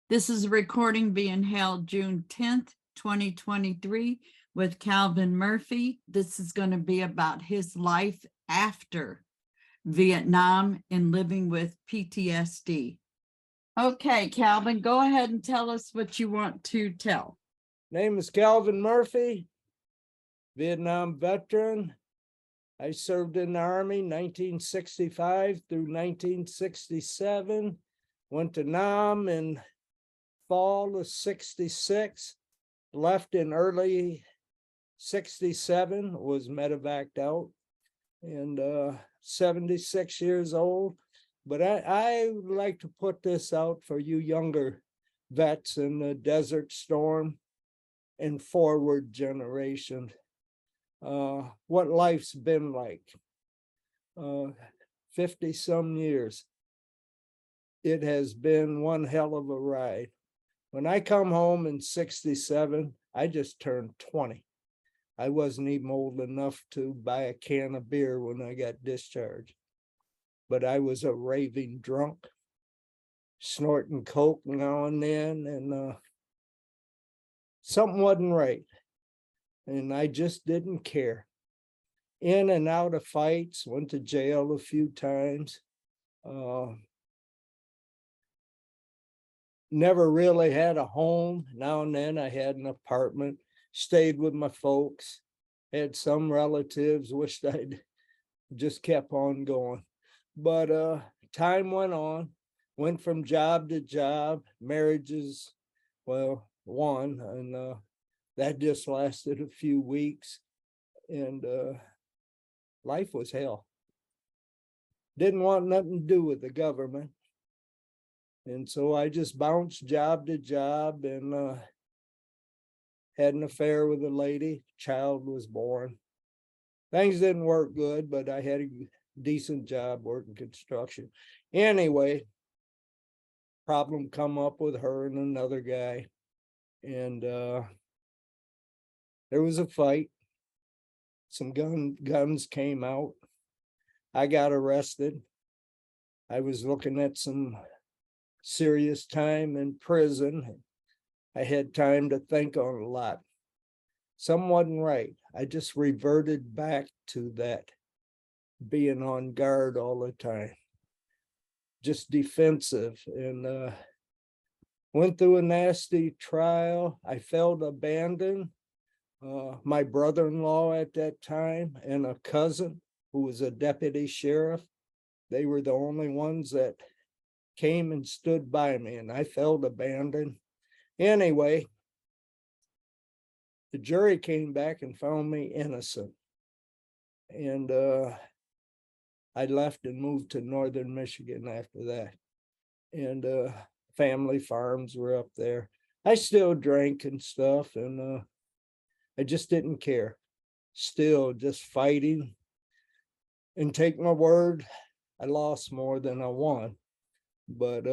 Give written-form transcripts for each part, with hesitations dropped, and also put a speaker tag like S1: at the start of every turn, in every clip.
S1: This is a recording being held June 10th, 2023 with Calvin Murphy. This is going to be about his life after Vietnam and living with PTSD. Okay, Calvin, go ahead and tell us what you want to tell.
S2: Name is Calvin Murphy, Vietnam veteran. I served in the Army 1965 through 1967. Went to Nam in fall of 66. Left in early 67, was medevaced out, and 76 years old. But I would like to put this out for you younger vets in the Desert Storm and forward generation. What life's been like. 50 some years. It has been one hell of a ride. When I come home in 67, I just turned 20. I wasn't even old enough to buy a can of beer when I got discharged. But I was a raving drunk, snorting coke now and then, and something wasn't right. And I just didn't care. In and out of fights, went to jail a few times. Never really had a home. Now and then I had an apartment, stayed with my folks, had some relatives, wished I'd just kept on going. But time went on, went from job to job, marriages, well, one, and that just lasted a few weeks, and life was hell. Didn't want nothing to do with the government. And so I just bounced job to job, and had an affair with a lady. Child was born. Things didn't work good, but I had a decent job working construction. Anyway, problem come up with her and another guy, and there was a fight. Some guns came out. I got arrested. I was looking at some serious time in prison. I had time to think on a lot. Something wasn't right. I just reverted back to that, being on guard all the time, just defensive, and went through a nasty trial. I felt abandoned. My brother-in-law at that time and a cousin who was a deputy sheriff, they were the only ones that came and stood by me, and I felt abandoned. Anyway, the jury came back and found me innocent. And I left and moved to northern Michigan after that. And family farms were up there. I still drank and stuff, and I just didn't care. Still just fighting. And take my word, I lost more than I won. But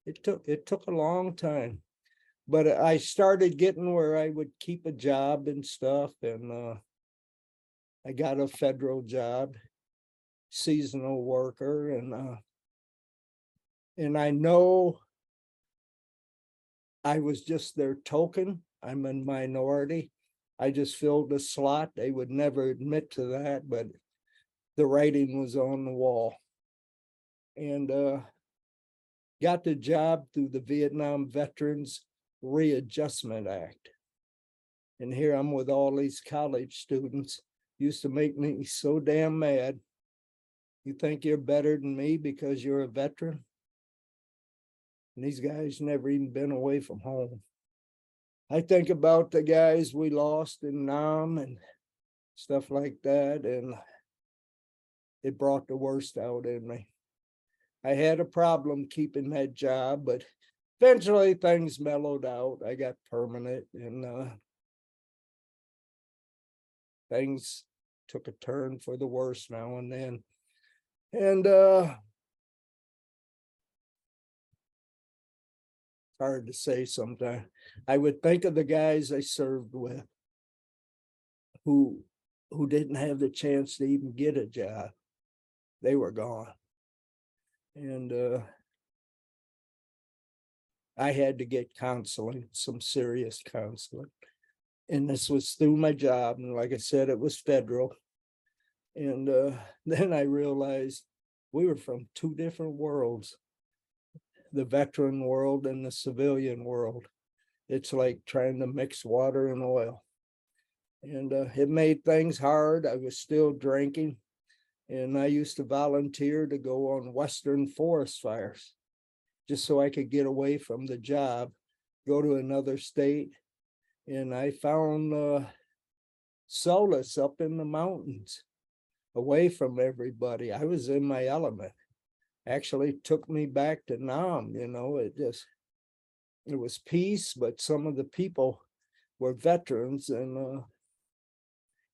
S2: it took a long time. But I started getting where I would keep a job and stuff, and I got a federal job, seasonal worker, and I know I was just their token. I'm a minority. I just filled a slot. They would never admit to that, but the writing was on the wall. And got the job through the Vietnam Veterans Readjustment Act. And here I'm with all these college students. Used to make me so damn mad. You think you're better than me because you're a veteran? And these guys never even been away from home. I think about the guys we lost in Nam and stuff like that, and it brought the worst out in me. I had a problem keeping that job, but eventually things mellowed out. I got permanent, and things took a turn for the worse now and then. And hard to say sometimes. I would think of the guys I served with who didn't have the chance to even get a job. They were gone. And I had to get counseling, some serious counseling. And this was through my job. And like I said, it was federal. And then I realized we were from two different worlds, the veteran world and the civilian world. It's like trying to mix water and oil. And it made things hard. I was still drinking. And I used to volunteer to go on Western forest fires just so I could get away from the job, go to another state. And I found solace up in the mountains, away from everybody. I was in my element. Actually took me back to Nam, it was peace, but some of the people were veterans, and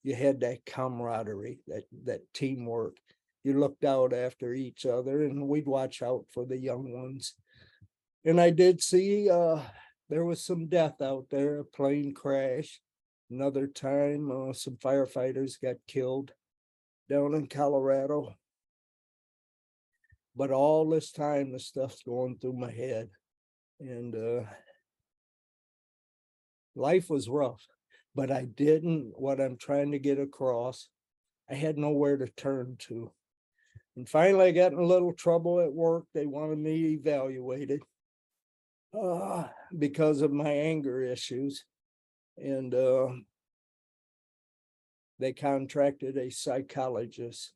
S2: you had that camaraderie, that teamwork. You looked out after each other, and we'd watch out for the young ones. And I did see there was some death out there, a plane crash. Another time, some firefighters got killed down in Colorado. But all this time, the stuff's going through my head. And life was rough, but what I'm trying to get across, I had nowhere to turn to. And finally, I got in a little trouble at work. They wanted me evaluated because of my anger issues. And they contracted a psychologist.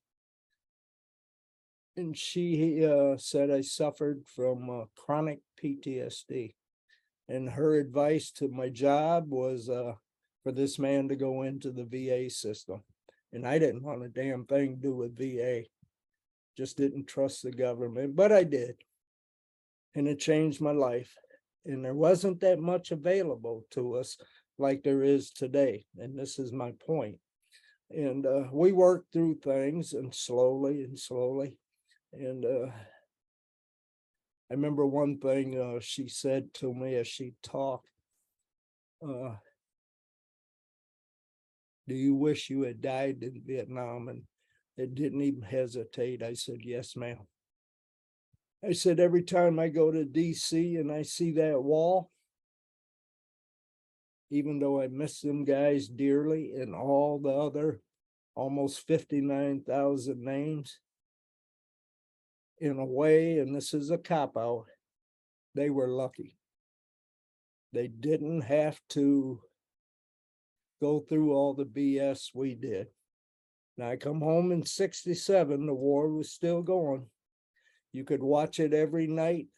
S2: And she said I suffered from chronic PTSD. And her advice to my job was for this man to go into the VA system. And I didn't want a damn thing to do with VA. Just didn't trust the government, but I did. And it changed my life. And there wasn't that much available to us like there is today. And this is my point. And we worked through things and slowly. And I remember one thing she said to me as she talked. Do you wish you had died in Vietnam? And it didn't even hesitate. I said, yes, ma'am. I said, every time I go to DC and I see that wall, even though I miss them guys dearly and all the other almost 59,000 names, in a way, and this is a cop-out, they were lucky. They didn't have to go through all the BS we did. Now, I come home in 67, the war was still going. You could watch it every night,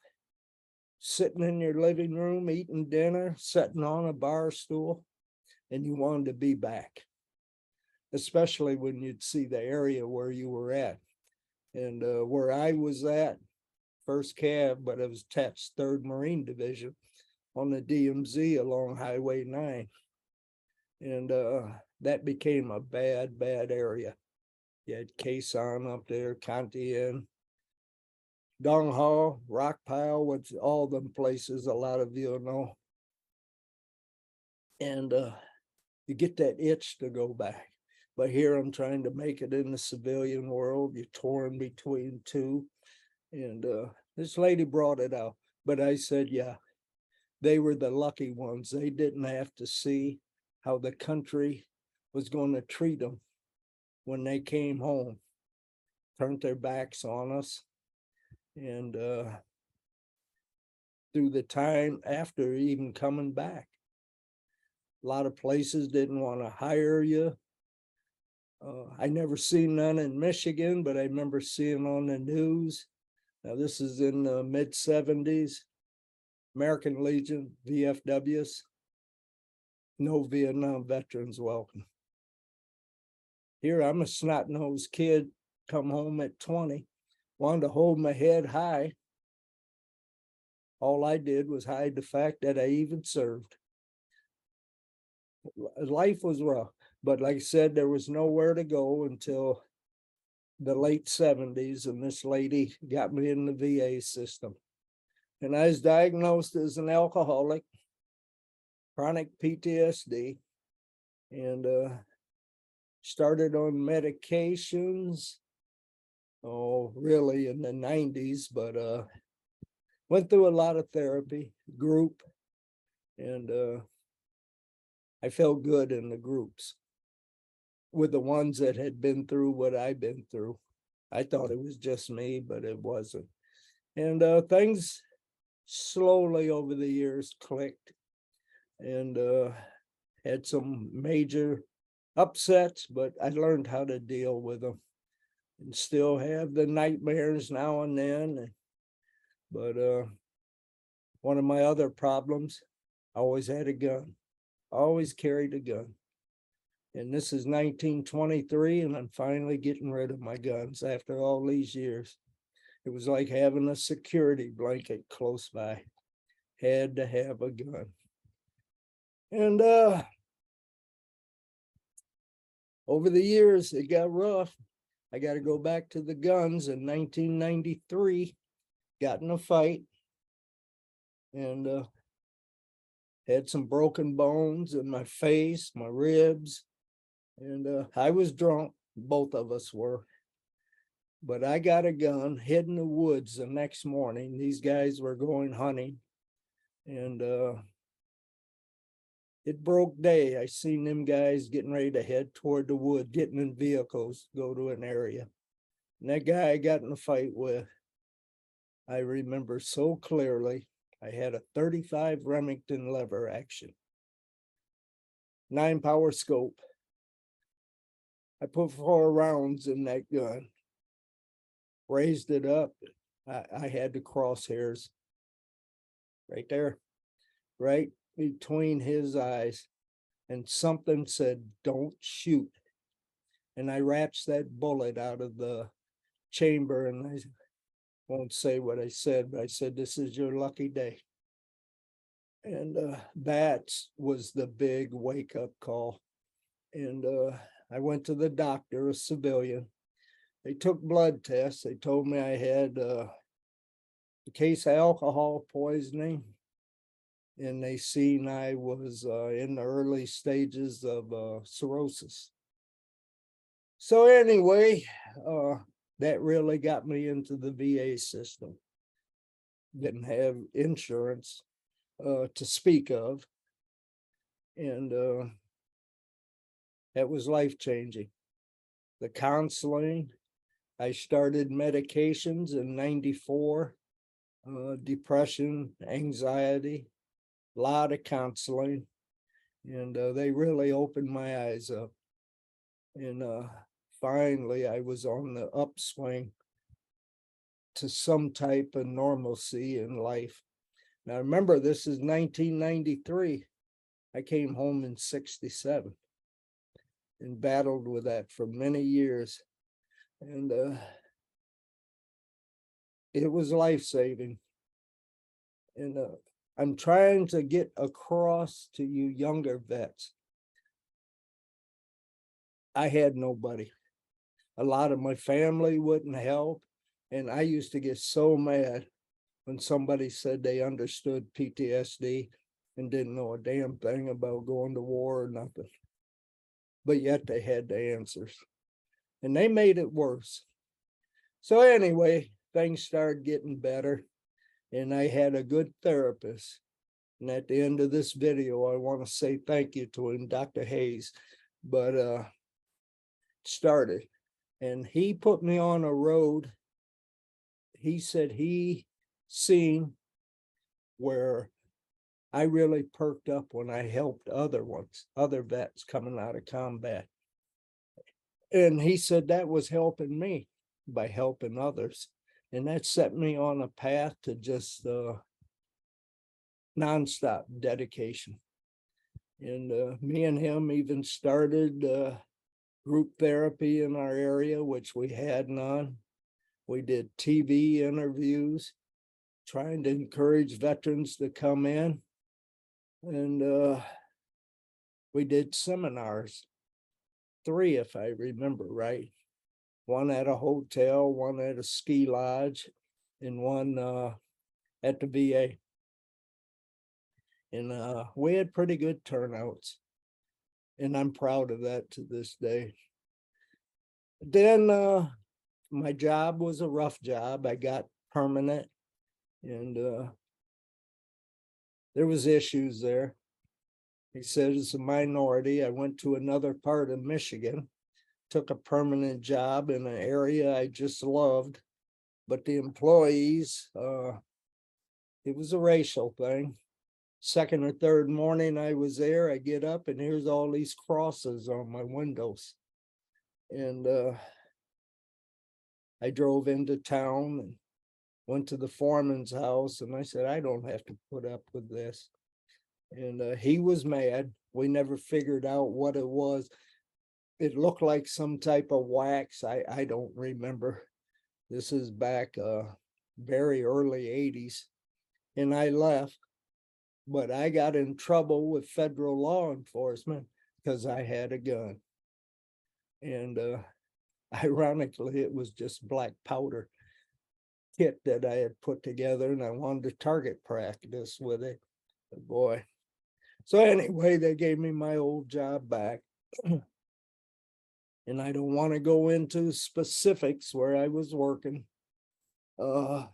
S2: sitting in your living room, eating dinner, sitting on a bar stool, and you wanted to be back, especially when you'd see the area where you were at. And where I was at, 1st Cav, but it was attached 3rd Marine Division on the DMZ along Highway 9. And that became a bad area. You had Quezon up there, Cantien, Dong Ho, Rock Pile, which all them places a lot of you know. And you get that itch to go back. But here I'm trying to make it in the civilian world. You're torn between two. And this lady brought it out. But I said, yeah, they were the lucky ones. They didn't have to see how the country was going to treat them when they came home. Turned their backs on us. And through the time after even coming back, a lot of places didn't want to hire you. I never seen none in Michigan, but I remember seeing on the news. Now, this is in the mid-70s. American Legion, VFWs. No Vietnam veterans welcome. Here, I'm a snot-nosed kid, come home at 20, wanted to hold my head high. All I did was hide the fact that I even served. Life was rough. But like I said, there was nowhere to go until the late 70s, and this lady got me in the VA system. And I was diagnosed as an alcoholic, chronic PTSD, and started on medications, really in the 90s, but went through a lot of therapy, group, and I felt good in the groups with the ones that had been through what I've been through. I thought it was just me, but it wasn't. And things slowly over the years clicked, and had some major upsets, but I learned how to deal with them, and still have the nightmares now and then. But one of my other problems, I always had a gun, always carried a gun. And this is 1923, and I'm finally getting rid of my guns after all these years. It was like having a security blanket close by. Had to have a gun. And over the years, it got rough. I got to go back to the guns in 1993, got in a fight, and had some broken bones in my face, my ribs, and I was drunk. Both of us were. But I got a gun, hid in the woods the next morning. These guys were going hunting, and it broke day. I seen them guys getting ready to head toward the wood, getting in vehicles, go to an area. And that guy I got in a fight with, I remember so clearly. I had a 35 Remington lever action, 9-power scope. I put 4 rounds in that gun, raised it up. I had the crosshairs right there, right between his eyes, and something said, "Don't shoot." And I wrapped that bullet out of the chamber, and I won't say what I said, but I said, "This is your lucky day." And that was the big wake-up call. And I went to the doctor, a civilian. They took blood tests. They told me I had a case of alcohol poisoning, and they seen I was in the early stages of cirrhosis. So anyway, that really got me into the VA system. Didn't have insurance to speak of, and that was life-changing. The counseling, I started medications in 94, depression, anxiety, a lot of counseling, and they really opened my eyes up. And finally, I was on the upswing to some type of normalcy in life. Now, remember, this is 1993. I came home in 67 and battled with that for many years. And it was life-saving. And I'm trying to get across to you younger vets. I had nobody. A lot of my family wouldn't help. And I used to get so mad when somebody said they understood PTSD and didn't know a damn thing about going to war or nothing. But yet they had the answers. And they made it worse. So anyway, things started getting better. And I had a good therapist. And at the end of this video, I want to say thank you to him, Dr. Hayes. But started. And he put me on a road. He said he seen where I really perked up when I helped other vets coming out of combat. And he said that was helping me by helping others. And that set me on a path to just nonstop dedication. And me and him even started group therapy in our area, which we had none. We did TV interviews, trying to encourage veterans to come in. And we did seminars, 3, if I remember right. One at a hotel, one at a ski lodge, and one at the VA. And we had pretty good turnouts. And I'm proud of that to this day. Then my job was a rough job. I got permanent And there was issues there. He said it's a minority. I went to another part of Michigan, took a permanent job in an area I just loved, but the employees, it was a racial thing. Second or third morning I was there, I get up and here's all these crosses on my windows. And I drove into town and went to the foreman's house, and I said, I don't have to put up with this. And he was mad. We never figured out what it was. It looked like some type of wax. I don't remember. This is back very early 80s. And I left, but I got in trouble with federal law enforcement because I had a gun. And ironically, it was just black powder kit that I had put together, and I wanted to target practice with it. But boy. So anyway, they gave me my old job back. And I don't want to go into specifics where I was working. But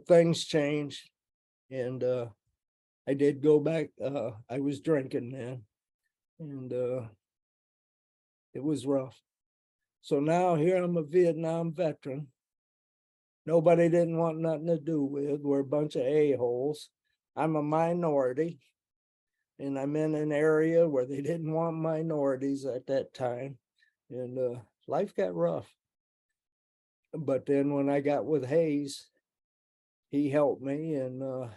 S2: things changed. And I did go back. I was drinking then. And it was rough. So now here I'm a Vietnam veteran. Nobody didn't want nothing to do with. We're a bunch of a-holes. I'm a minority, and I'm in an area where they didn't want minorities at that time. And life got rough. But then when I got with Hayes, he helped me. And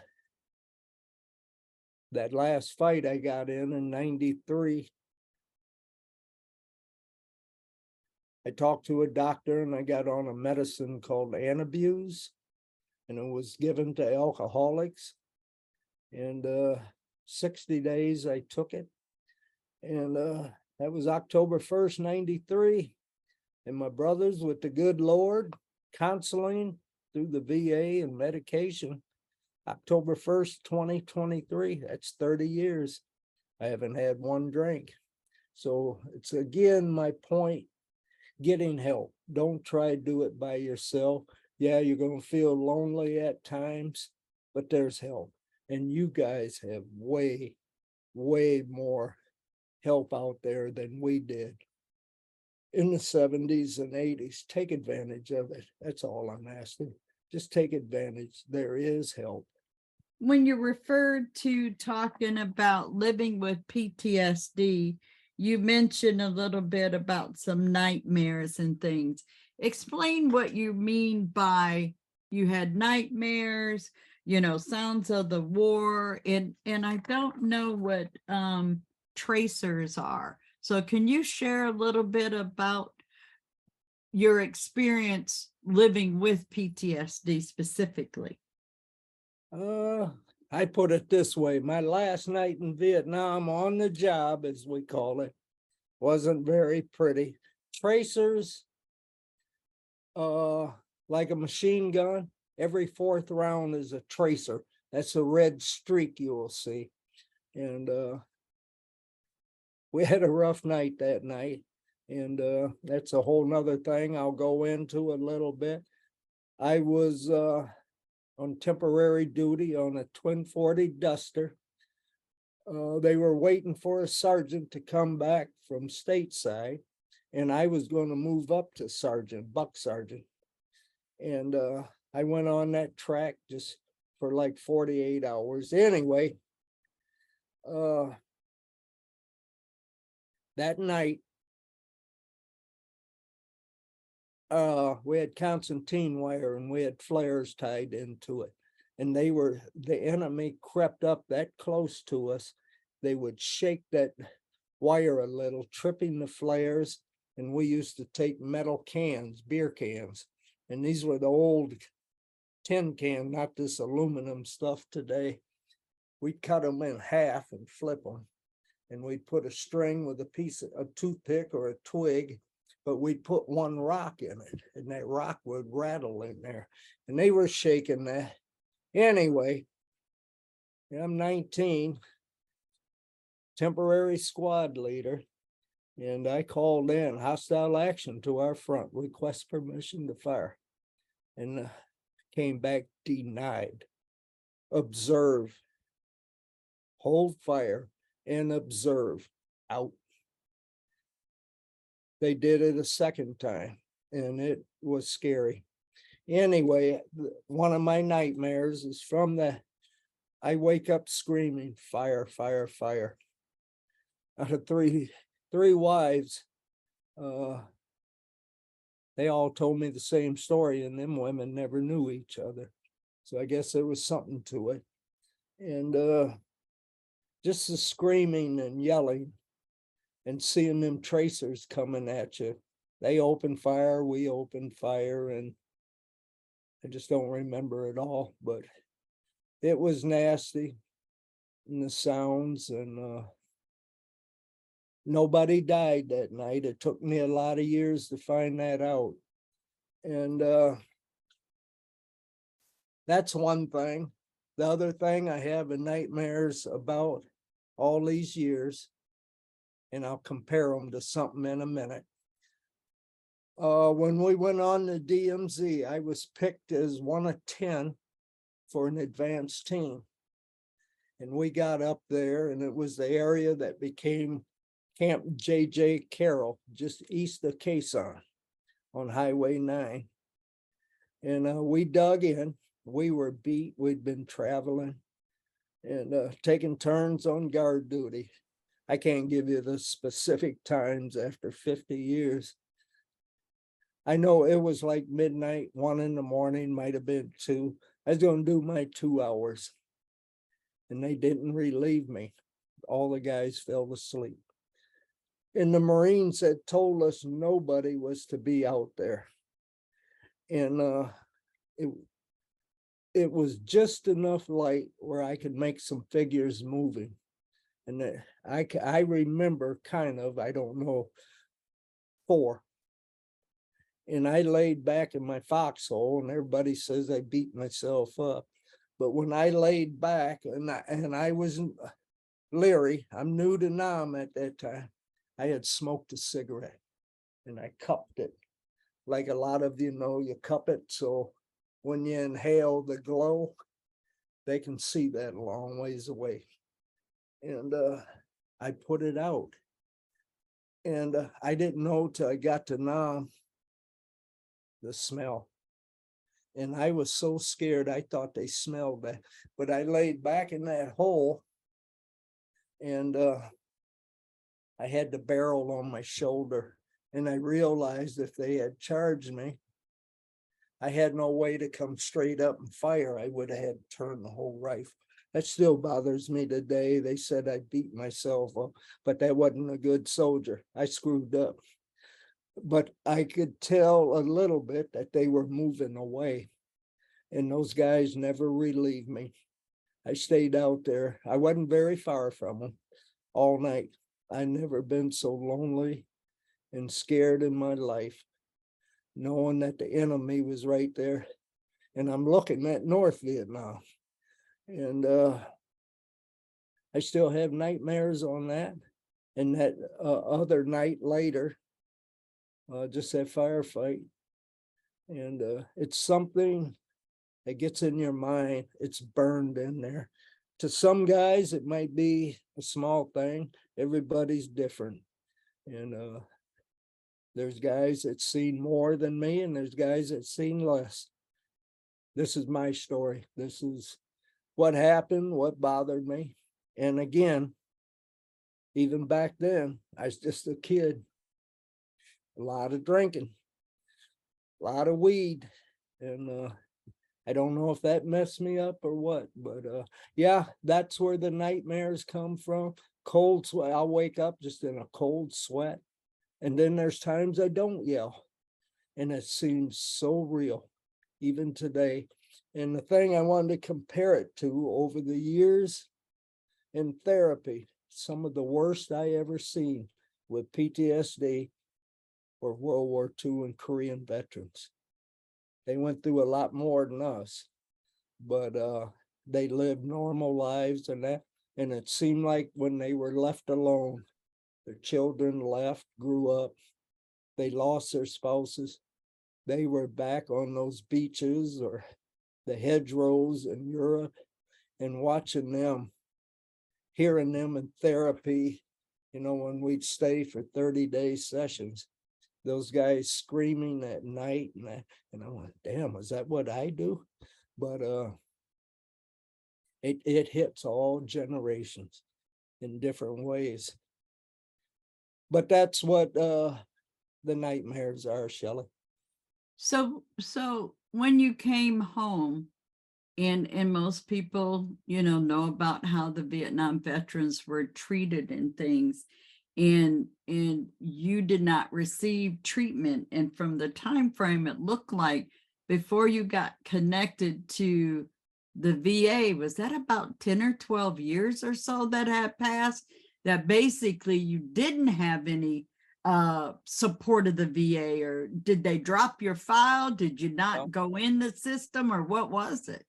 S2: that last fight I got in 93, I talked to a doctor and I got on a medicine called Antabuse, and it was given to alcoholics. And 60 days I took it. And that was October 1st, 93. And my brothers, with the good Lord, counseling through the VA and medication, October 1st, 2023, that's 30 years. I haven't had one drink. So it's again my point, getting help. Don't try to do it by yourself. Yeah, you're going to feel lonely at times, but there's help. And you guys have way, way more help out there than we did in the 70s and 80s. Take advantage of it. That's all I'm asking. Just take advantage. There is help.
S1: When you referred to talking about living with PTSD, you mentioned a little bit about some nightmares and things. Explain what you mean by you had nightmares, sounds of the war, and I don't know what tracers are. So can you share a little bit about your experience living with PTSD specifically?
S2: I put it this way. My last night in Vietnam on the job, as we call it, wasn't very pretty. Tracers, like a machine gun, every fourth round is a tracer. That's a red streak you will see. And we had a rough night that night. And that's a whole nother thing I'll go into a little bit. I was on temporary duty on a twin 40 Duster. They were waiting for a sergeant to come back from stateside, and I was going to move up to sergeant, buck sergeant. And I went on that track just for like 48 hours. Anyway, that night, we had concertina wire and we had flares tied into it. And the enemy crept up that close to us. They would shake that wire a little, tripping the flares. And we used to take metal cans, beer cans. And these were the old tin can, not this aluminum stuff today. We'd cut them in half and flip them. And we'd put a string with a piece of a toothpick or a twig, but we'd put one rock in it, and that rock would rattle in there. And they were shaking that. Anyway, I'm 19, temporary squad leader, and I called in hostile action to our front, request permission to fire. and came back denied. Observe, hold fire, and observe, out. They did it a second time, and it was scary. Anyway, one of my nightmares is from I wake up screaming, fire, fire, fire. Out of three wives, they all told me the same story, and them women never knew each other. So I guess there was something to it. And just the screaming and yelling and seeing them tracers coming at you. They opened fire, we opened fire, and I just don't remember it all, but it was nasty, and the sounds, and nobody died that night. It took me a lot of years to find that out. And that's one thing. The other thing I have nightmares about all these years, and I'll compare them to something in a minute. When we went on the DMZ, I was picked as one of 10 for an advanced team. And we got up there, and it was the area that became Camp J.J. Carroll, just east of Quezon on Highway 9. And we dug in. We were beat. We'd been traveling and taking turns on guard duty. I can't give you the specific times after 50 years. I know it was like midnight, 1 in the morning, might have been 2. I was going to do my 2 hours, and they didn't relieve me. All the guys fell asleep. And the Marines had told us nobody was to be out there. And it was just enough light where I could make some figures moving. And I remember kind of, I don't know, 4. And I laid back in my foxhole, and everybody says I beat myself up. But when I laid back and I wasn't leery, I'm new to Nam at that time, I had smoked a cigarette and I cupped it. Like a lot of you know, you cup it so when you inhale the glow, they can see that a long ways away. And I put it out. And I didn't know till I got to Nam the smell. And I was so scared, I thought they smelled that. But I laid back in that hole, and I had the barrel on my shoulder. And I realized if they had charged me, I had no way to come straight up and fire. I would have had to turn the whole rifle. That still bothers me today. They said I beat myself up, but that wasn't a good soldier. I screwed up. But I could tell a little bit that they were moving away, and those guys never relieved me. I stayed out there. I wasn't very far from them all night. I never been so lonely and scared in my life, knowing that the enemy was right there. And I'm looking at North Vietnam, and I still have nightmares on that. And that other night later, just that firefight. And it's something that gets in your mind. It's burned in there. To some guys, it might be a small thing. Everybody's different. And there's guys that seen more than me, and there's guys that seen less. This is my story. This is what happened, what bothered me. And again, even back then, I was just a kid. A lot of drinking, a lot of weed, and I don't know if that messed me up or what, but yeah, that's where the nightmares come from. Cold sweat. I'll wake up just in a cold sweat, and then there's times I don't yell, and it seems so real, even today. And the thing I wanted to compare it to over the years in therapy, some of the worst I ever seen with PTSD or World War II and Korean veterans. They went through a lot more than us, but they lived normal lives and that. And it seemed like when they were left alone, their children left, grew up, they lost their spouses. they were back on those beaches or the hedgerows in Europe, and watching them, hearing them in therapy, when we'd stay for 30-day sessions, those guys screaming at night, and I went, damn, is that what I do? But it hits all generations in different ways. But that's what the nightmares are, Shelley.
S1: So when you came home, and most people, know about how the Vietnam veterans were treated and things, and you did not receive treatment. And from the time frame, it looked like before you got connected to the VA, was that about 10 or 12 years or so that had passed, that basically you didn't have any support of the VA? Or did they drop your file? Did you not go in the system, or what was it?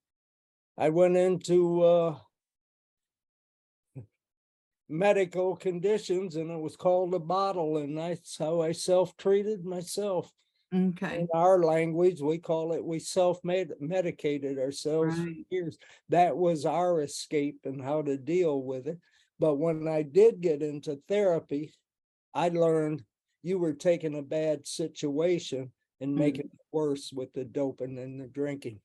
S2: I went into medical conditions, and it was called a bottle, and that's how I self-treated myself.
S1: Okay.
S2: In our language, we call it, we self-medicated ourselves for
S1: Right.
S2: years. That was our escape and how to deal with it. But when I did get into therapy, I learned you were taking a bad situation and making it worse with the doping and the drinking.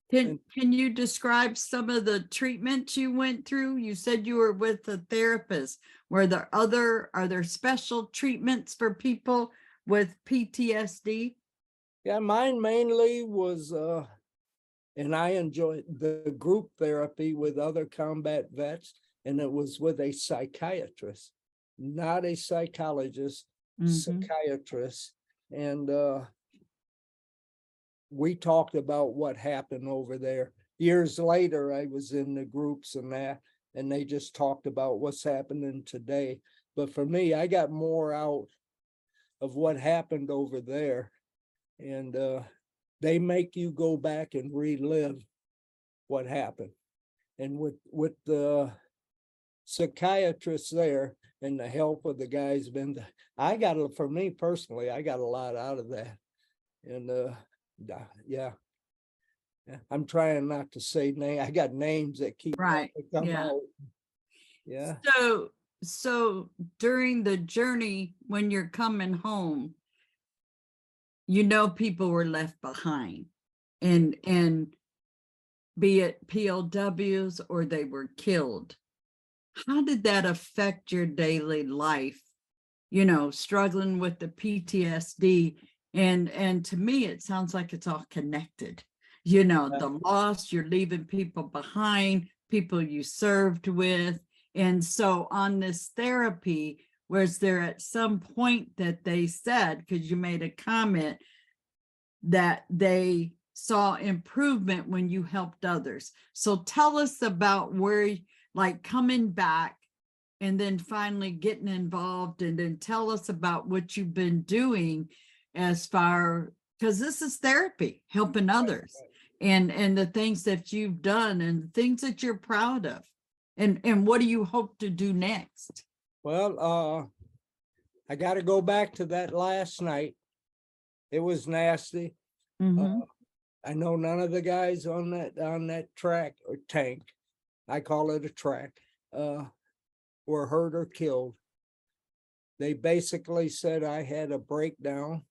S1: Can you describe some of the treatments you went through? You said you were with a therapist. Are there special treatments for people with PTSD?
S2: Yeah, mine mainly was, and I enjoyed the group therapy with other combat vets, and it was with a psychiatrist, not a psychologist, psychiatrist. And we talked about what happened over there. Years later, I was in the groups and that, and they just talked about what's happening today. But for me, I got more out of what happened over there. And they make you go back and relive what happened. And with the psychiatrists there and the help of the guys, for me personally, I got a lot out of that. And yeah, I'm trying not to say name. I got names that keep coming out. Yeah.
S1: So during the journey, when you're coming home, people were left behind, and be it POWs or they were killed. How did that affect your daily life? Struggling with the PTSD, and to me, it sounds like it's all connected. The loss, you're leaving people behind, people you served with. And so on this therapy, was there at some point that they said, because you made a comment, that they saw improvement when you helped others? So tell us about where, like, coming back and then finally getting involved, and then tell us about what you've been doing as far, because this is therapy, helping others, and the things that you've done and things that you're proud of, and what do you hope to do next?
S2: Well, I got to go back to that last night. It was nasty. I know none of the guys on that track or tank, I call it a track, were hurt or killed. They basically said I had a breakdown.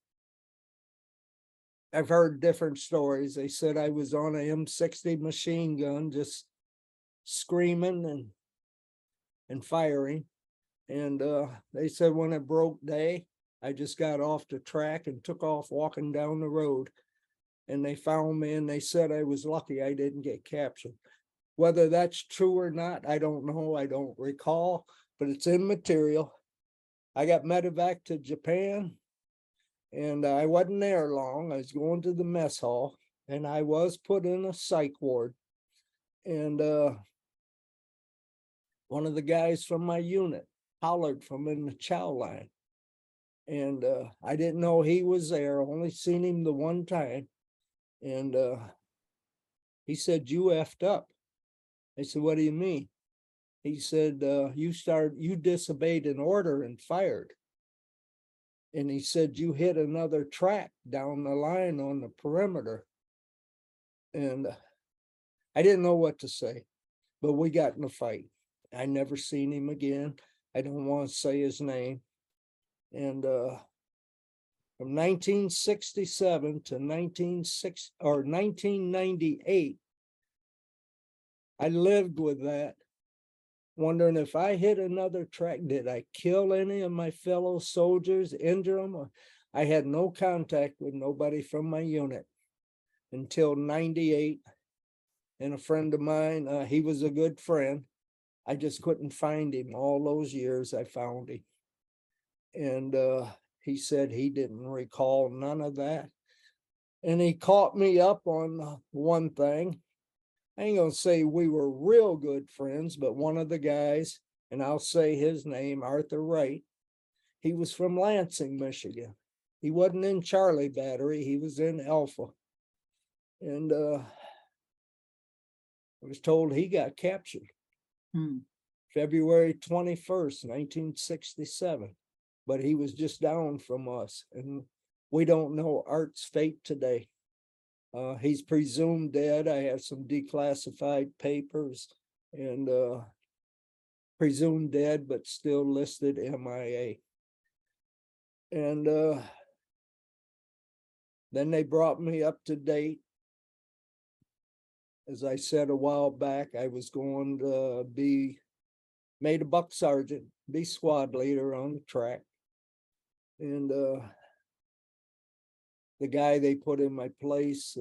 S2: I've heard different stories. They said I was on an M60 machine gun, just screaming and firing. And they said when it broke day, I just got off the track and took off walking down the road. And they found me, and they said I was lucky I didn't get captured. Whether that's true or not, I don't know. I don't recall, but it's in material. I got medevac to Japan, and I wasn't there long. I was going to the mess hall, and I was put in a psych ward. And one of the guys from my unit hollered from in the chow line. And I didn't know he was there, only seen him the one time. And he said, "You effed up." I said, "What do you mean?" He said, you disobeyed an order and fired." And he said, you hit another track down the line on the perimeter. And I didn't know what to say, but we got in a fight. I never seen him again. I don't want to say his name. And from 1967 to 1998, I lived with that, wondering if I hit another track, did I kill any of my fellow soldiers, injure them? I had no contact with nobody from my unit until 98. And a friend of mine, he was a good friend. I just couldn't find him. All those years I found him. And he said he didn't recall none of that. And he caught me up on one thing. I ain't gonna say we were real good friends, but one of the guys, and I'll say his name, Arthur Wright, he was from Lansing, Michigan. He wasn't in Charlie Battery, he was in Alpha. And I was told he got captured February 21st, 1967. But he was just down from us, and we don't know Art's fate today. He's presumed dead. I have some declassified papers, and presumed dead, but still listed MIA. And then they brought me up to date. As I said a while back, I was going to be made a buck sergeant, be squad leader on the track. And the guy they put in my place,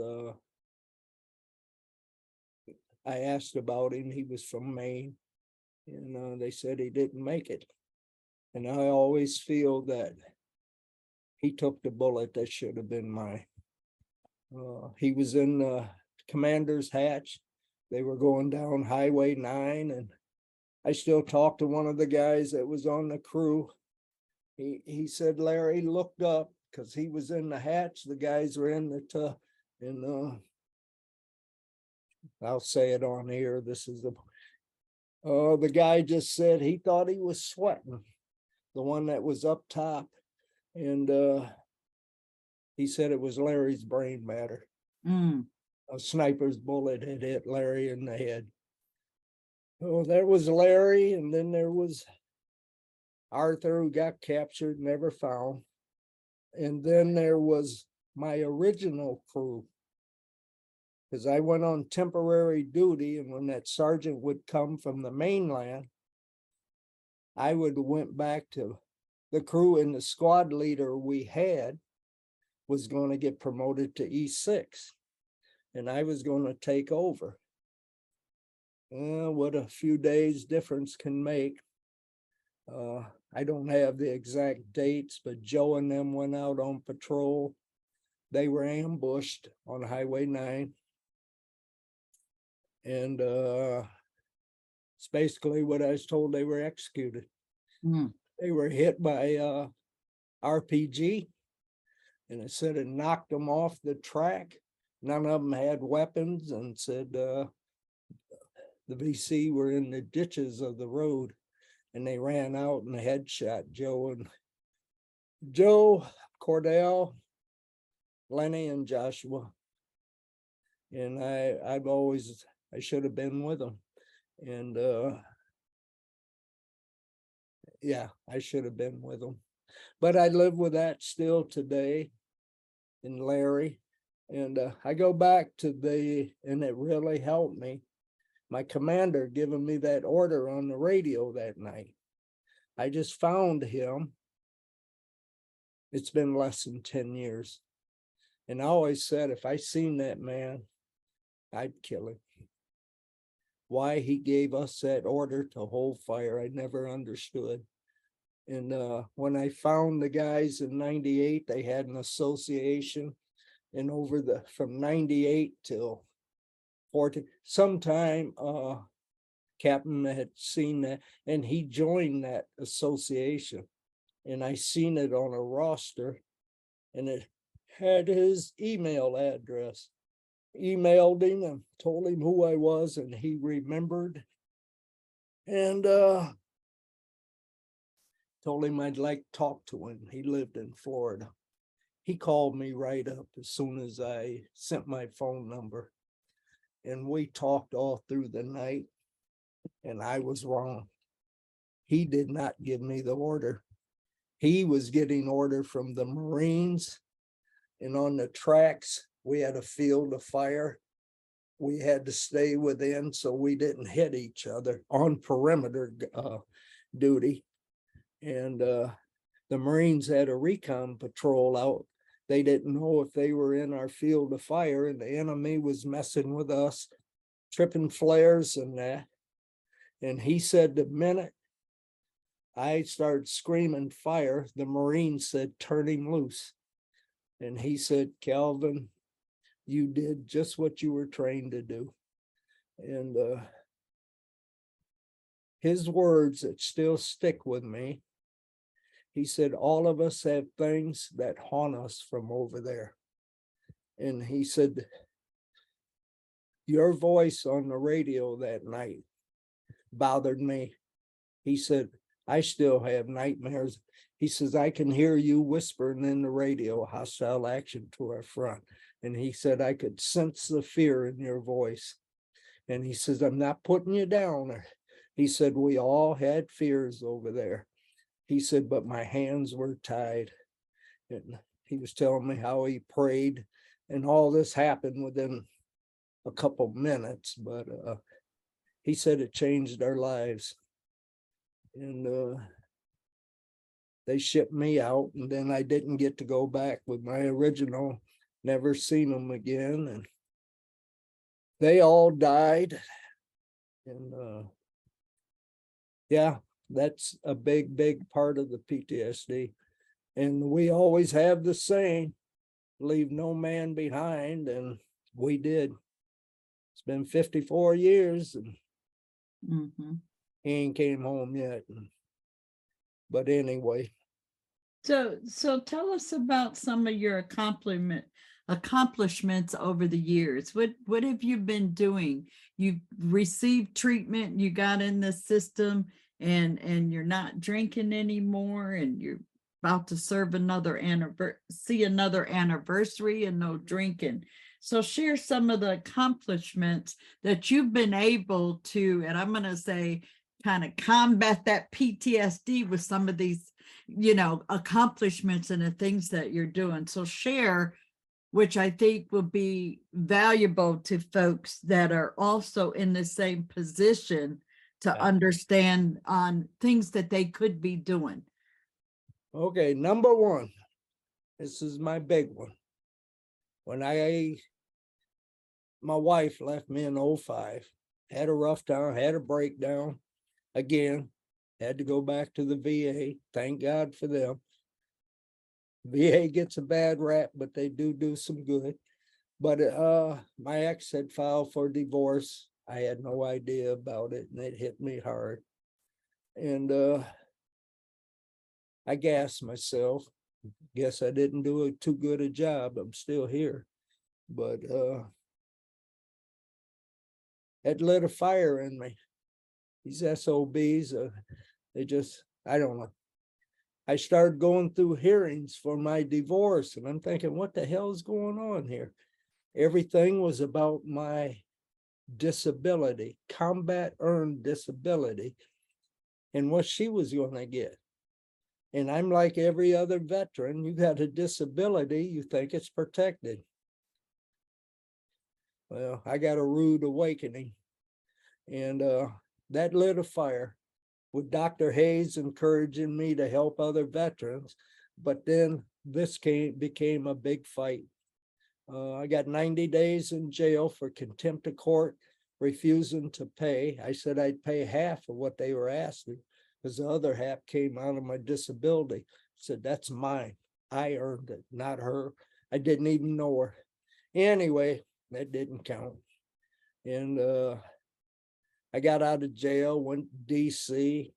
S2: I asked about him. He was from Maine, and they said he didn't make it. And I always feel that he took the bullet that should have been mine. He was in the commander's hatch. They were going down Highway 9, and I still talked to one of the guys that was on the crew. He said, Larry looked up because he was in the hatch. The guys were in the tub, and I'll say it on here. This is the guy just said he thought he was sweating, the one that was up top, and he said it was Larry's brain matter. A sniper's bullet had hit Larry in the head. Oh, there was Larry, and then there was Arthur, who got captured, never found. And then there was my original crew, because I went on temporary duty, and when that sergeant would come from the mainland, I would went back to the crew, and the squad leader we had was going to get promoted to E6, and I was going to take over. What a few days difference can make. I don't have the exact dates, but Joe and them went out on patrol. They were ambushed on Highway 9. And it's basically what I was told. They were executed. They were hit by RPG, and it said it knocked them off the track. None of them had weapons, and said the VC were in the ditches of the road. And they ran out and headshot Joe, Cordell, Lenny, and Joshua. And I should have been with them. And yeah, I should have been with them. But I live with that still today in Larry. And I go back to and it really helped me. My commander giving me that order on the radio that night. I just found him. It's been less than 10 years. And I always said, if I seen that man, I'd kill him. Why he gave us that order to hold fire, I never understood. And when I found the guys in 98, they had an association. And from 98 till 40, sometime Captain had seen that, and he joined that association. And I seen it on a roster, and it had his email address. Emailed him and told him who I was, and he remembered. And Told him I'd like to talk to him. He lived in Florida. He called me right up as soon as I sent my phone number. And we talked all through the night, and I was wrong. He did not give me the order. He was getting order from the Marines, and on the tracks, we had a field of fire. We had to stay within so we didn't hit each other on perimeter duty. And the Marines had a recon patrol out. They didn't know if they were in our field of fire, and the enemy was messing with us, tripping flares and that. And he said the minute I started screaming fire, the Marine said, turn him loose. And he said, Calvin, you did just what you were trained to do. And his words that still stick with me, he said, all of us have things that haunt us from over there. And he said, your voice on the radio that night bothered me. He said, I still have nightmares. He says, I can hear you whispering in the radio, hostile action to our front. And he said, I could sense the fear in your voice. And he says, I'm not putting you down. He said, we all had fears over there. He said, but my hands were tied. And he was telling me how he prayed, and all this happened within a couple minutes, but he said it changed our lives. And they shipped me out, and then I didn't get to go back with my original, never seen them again. And they all died. And yeah, that's a big, big part of the PTSD. And we always have the saying, leave no man behind, and we did. It's been 54 years, and he ain't came home yet. But anyway.
S1: So tell us about some of your accomplishments over the years. What have you been doing? You received treatment, you got in the system, and you're not drinking anymore, and you're about to serve another anniversary and no drinking. So share some of the accomplishments that you've been able to, and I'm going to say, kind of combat that PTSD with some of these, accomplishments and the things that you're doing. So share, which I think will be valuable to folks that are also in the same position to understand on things that they could be doing.
S2: Okay, number one, this is my big one. When my wife left me in 2005, had a rough time, had a breakdown again, had to go back to the VA. Thank God for them. VA gets a bad rap, but they do some good. But my ex had filed for divorce. I had no idea about it, and it hit me hard. And I gassed myself. Guess I didn't do too good a job. I'm still here. But it lit a fire in me. These SOBs, they just, I don't know. I started going through hearings for my divorce, and I'm thinking, what the hell is going on here? Everything was about my disability, combat earned disability, and what she was going to get. And I'm like every other veteran, you got a disability, you think it's protected. Well, I got a rude awakening, and that lit a fire, with Dr. Hayes encouraging me to help other veterans. But then this became a big fight. I got 90 days in jail for contempt of court, refusing to pay. I said I'd pay half of what they were asking, because the other half came out of my disability. I said, that's mine. I earned it, not her. I didn't even know her. Anyway, that didn't count. And I got out of jail, went to DC,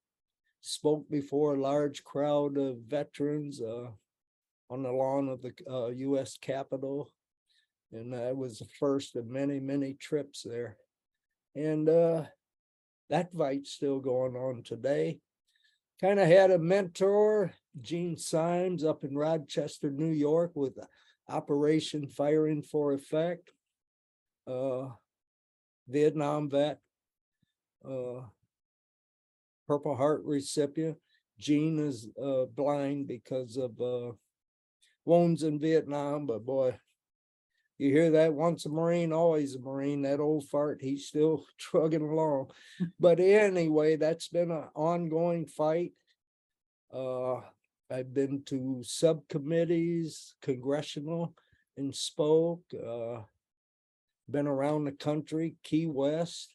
S2: spoke before a large crowd of veterans on the lawn of the U.S. Capitol. And I was the first of many, many trips there. And that fight's still going on today. kind of had a mentor, Gene Symes, up in Rochester, New York, with Operation Firing for Effect, Vietnam vet, Purple Heart recipient. Gene is blind because of wounds in Vietnam, but boy, you hear that, once a Marine, always a Marine. That old fart, he's still trugging along. But anyway, that's been an ongoing fight. I've been to subcommittees, congressional, and spoke. Been around the country, Key West,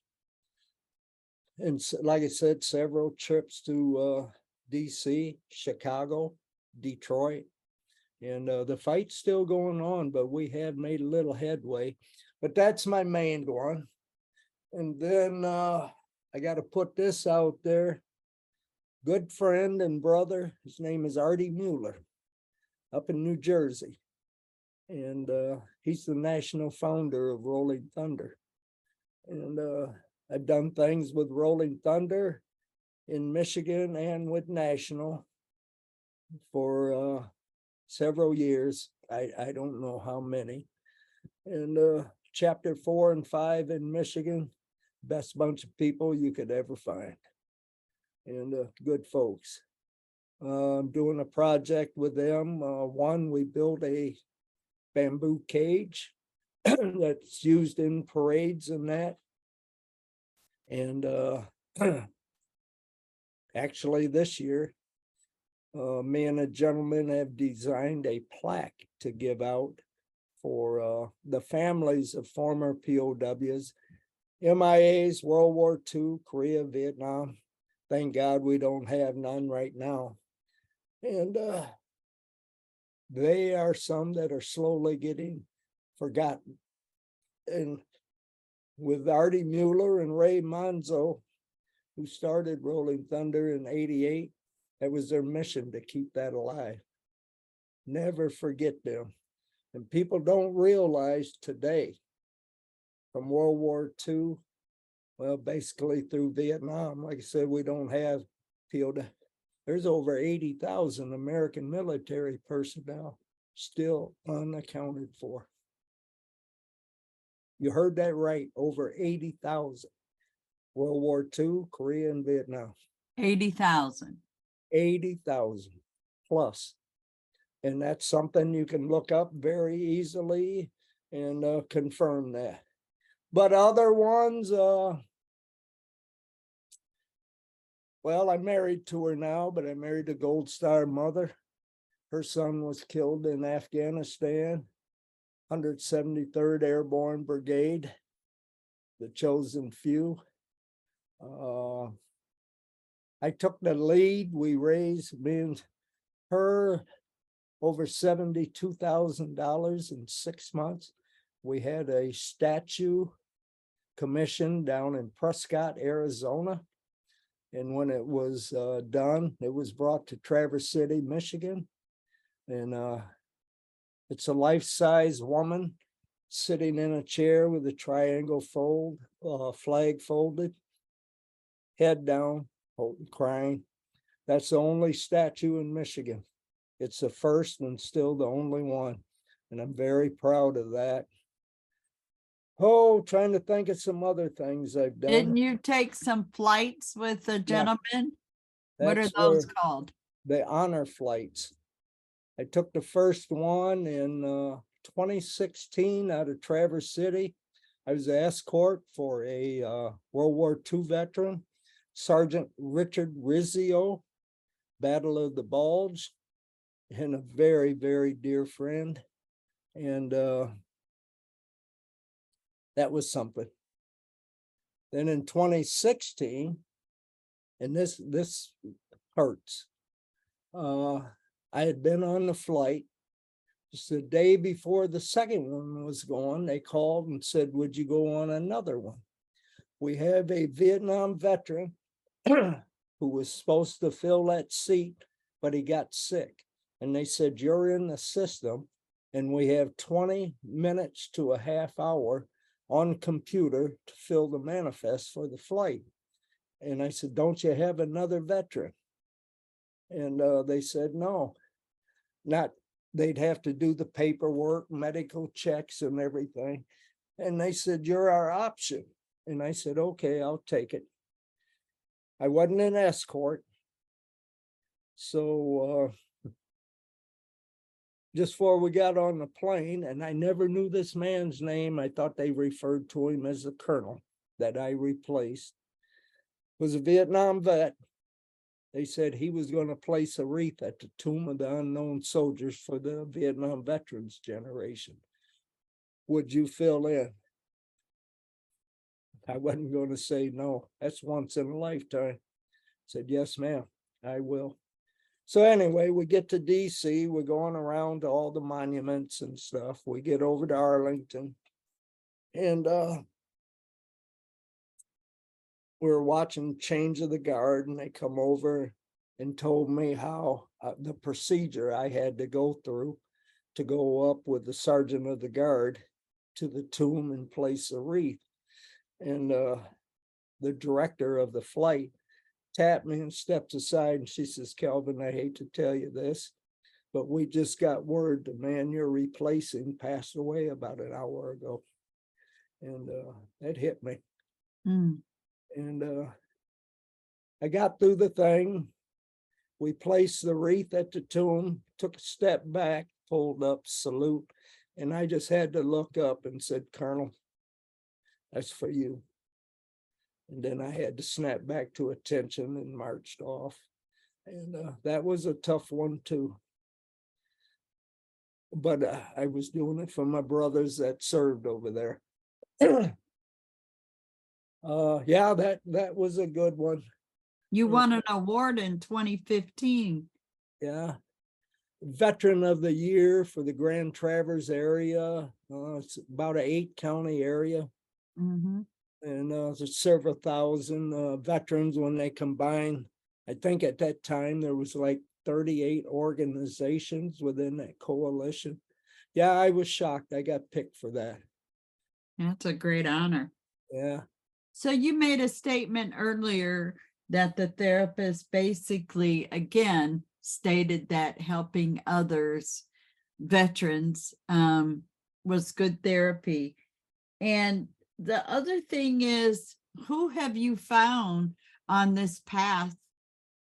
S2: and like I said, several trips to DC, Chicago, Detroit. And the fight's still going on, but we have made a little headway. But that's my main one. And then I got to put this out there. Good friend and brother, his name is Artie Mueller, up in New Jersey. And he's the national founder of Rolling Thunder. And I've done things with Rolling Thunder in Michigan and with National for several years. I don't know how many. And chapter 4 and 5 in Michigan, best bunch of people you could ever find. And good folks. I'm doing a project with them. One, we built a bamboo cage that's used in parades and that. And actually this year, me and a gentleman have designed a plaque to give out for the families of former POWs, MIAs, World War II, Korea, Vietnam. Thank God we don't have none right now. And they are some that are slowly getting forgotten. And with Artie Mueller and Ray Manzo, who started Rolling Thunder in '88, that was their mission, to keep that alive. Never forget them. And people don't realize today, from World War II, well, basically through Vietnam, like I said, we don't have POW. There's over 80,000 American military personnel still unaccounted for. You heard that right, over 80,000. World War II, Korea, and Vietnam.
S1: 80,000.
S2: 80,000 plus. And that's something you can look up very easily and confirm that. But other ones, well, I'm married to her now, but I married a Gold Star mother. Her son was killed in Afghanistan, 173rd Airborne Brigade, the chosen few. I took the lead. We raised, me and her, over $72,000 in 6 months. We had a statue commissioned down in Prescott, Arizona. And when it was done, it was brought to Traverse City, Michigan. And it's a life-size woman sitting in a chair with a triangle fold, flag folded, head down, crying. That's the only statue in Michigan. It's the first and still the only one. And I'm very proud of that. Oh, trying to think of some other things I've done.
S1: Didn't you take some flights with the gentleman? What are
S2: That's
S1: those
S2: where
S1: called?
S2: the honor flights. I took the first one in 2016 out of Traverse City. I was an escort for a World War II veteran, Sergeant Richard Rizzio, Battle of the Bulge, and a very, very dear friend. And that was something. Then in 2016, and this hurts, I had been on the flight. Just the day before the second one was going, they called and said, would you go on another one? We have a Vietnam veteran who was supposed to fill that seat, but he got sick. And they said, you're in the system, and we have 20 minutes to a half hour on computer to fill the manifest for the flight. And I said, don't you have another veteran? And they said, no, not, they'd have to do the paperwork, medical checks and everything. And they said, you're our option. And I said, okay, I'll take it. I wasn't an escort. So just before we got on the plane, and I never knew this man's name, I thought they referred to him as the colonel that I replaced, was a Vietnam vet. They said he was going to place a wreath at the tomb of the unknown soldiers for the Vietnam veterans generation. Would you fill in? I wasn't going to say no. That's once in a lifetime. I said, yes, ma'am, I will. So anyway, we get to DC, we're going around to all the monuments and stuff. We get over to Arlington, and we're watching Change of the Guard, and they come over and told me how the procedure I had to go through to go up with the sergeant of the guard to the tomb and place a wreath. And the director of the flight tapped me and stepped aside, and she says, Calvin, I hate to tell you this, but we just got word the man you're replacing passed away about an hour ago. And that hit me. And I got through the thing. We placed the wreath at the tomb, took a step back, pulled up, salute, and I just had to look up and said, Colonel, that's for you. And then I had to snap back to attention and marched off. And that was a tough one too. But I was doing it for my brothers that served over there. Yeah, that was a good one.
S1: You won an award in 2015.
S2: Yeah. Veteran of the Year for the Grand Traverse area. It's about an 8-county area.
S1: Mm-hmm.
S2: And there's several thousand veterans when they combine. I think at that time there was like 38 organizations within that coalition. Yeah, I was shocked. I got picked for that.
S1: That's a great honor.
S2: Yeah.
S1: So you made a statement earlier that the therapist basically, again, stated that helping others, veterans, was good therapy. And the other thing is, who have you found on this path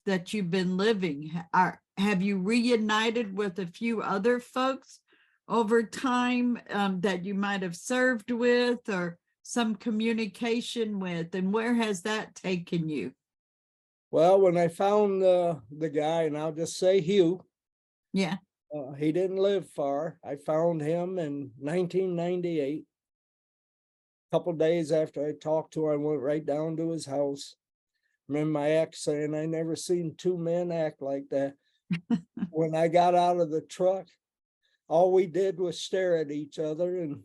S1: that you've been living? Have you reunited with a few other folks over time that you might have served with or some communication with? And where has that taken you?
S2: Well, when I found the guy, and I'll just say Hugh.
S1: Yeah.
S2: He didn't live far. I found him in 1998. A couple days after I talked to him, I went right down to his house. Remember my ex saying, I never seen two men act like that. When I got out of the truck, all we did was stare at each other and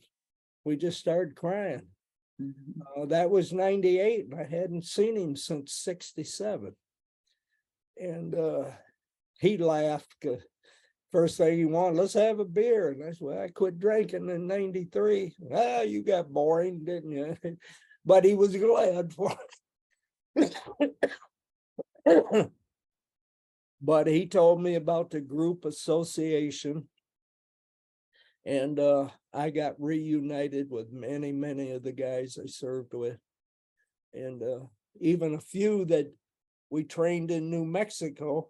S2: we just started crying.
S1: Mm-hmm.
S2: That was 98, and I hadn't seen him since 67. And he laughed. First thing he wanted, let's have a beer. And I said, well, I quit drinking in 93. Ah, you got boring, didn't you? But he was glad for it. But he told me about the group association. And I got reunited with many of the guys I served with. And even a few that we trained in New Mexico.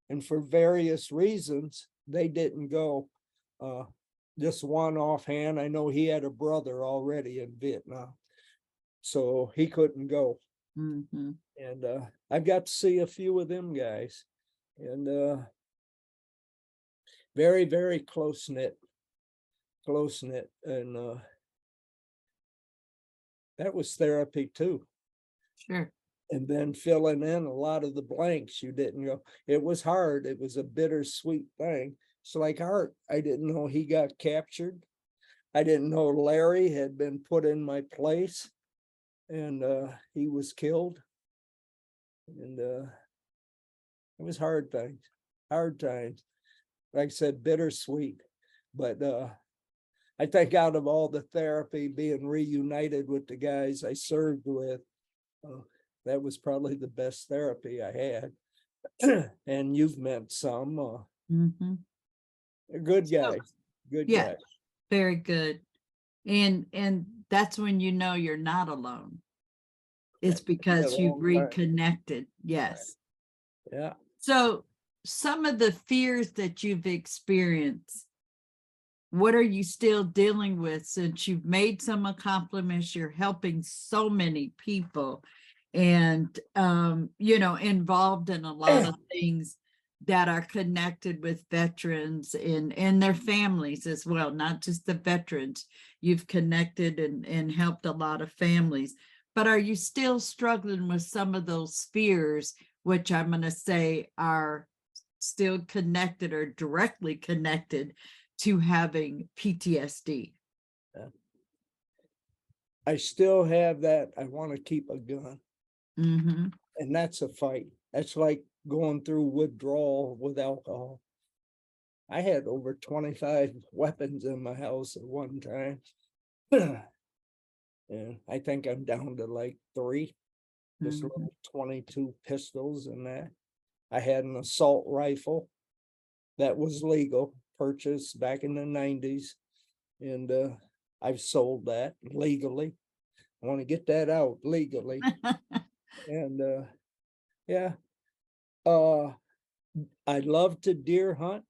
S2: And for various reasons, they didn't go. Just one offhand, I know he had a brother already in Vietnam, so he couldn't go.
S1: Mm-hmm.
S2: And I got to see a few of them guys, and very close knit, and that was therapy too.
S1: Sure.
S2: And then filling in a lot of the blanks you didn't go. It was hard. It was a bittersweet thing. It's like Art. I didn't know he got captured. I didn't know Larry had been put in my place, and he was killed. And it was hard things, hard times. Like I said, bittersweet. But I think out of all the therapy, being reunited with the guys I served with, that was probably the best therapy I had. And you've met some,
S1: Mhm.
S2: good
S1: So,
S2: guys, good
S1: yeah,
S2: guys.
S1: very good. And that's when you know you're not alone. It's
S2: Been a
S1: because you've
S2: long time.
S1: reconnected. Yes.
S2: Yeah.
S1: So some of the fears that you've experienced, what are you still dealing with since you've made some accomplishments? You're helping so many people and, involved in a lot of things that are connected with veterans and their families as well, not just the veterans. You've connected and helped a lot of families. But are you still struggling with some of those fears, which I'm going to say are still connected or directly connected to having PTSD?
S2: I still have that. I want to keep a gun,
S1: Mm-hmm.
S2: and that's a fight. That's like going through withdrawal with alcohol. I had over 25 weapons in my house at one time. And I think I'm down to like 3, just
S1: Mm-hmm.
S2: little 22 pistols and that. I had an assault rifle that was legal, purchased back in the 90s. And I've sold that legally. I want to get that out legally. And yeah, uh, I love to deer hunt,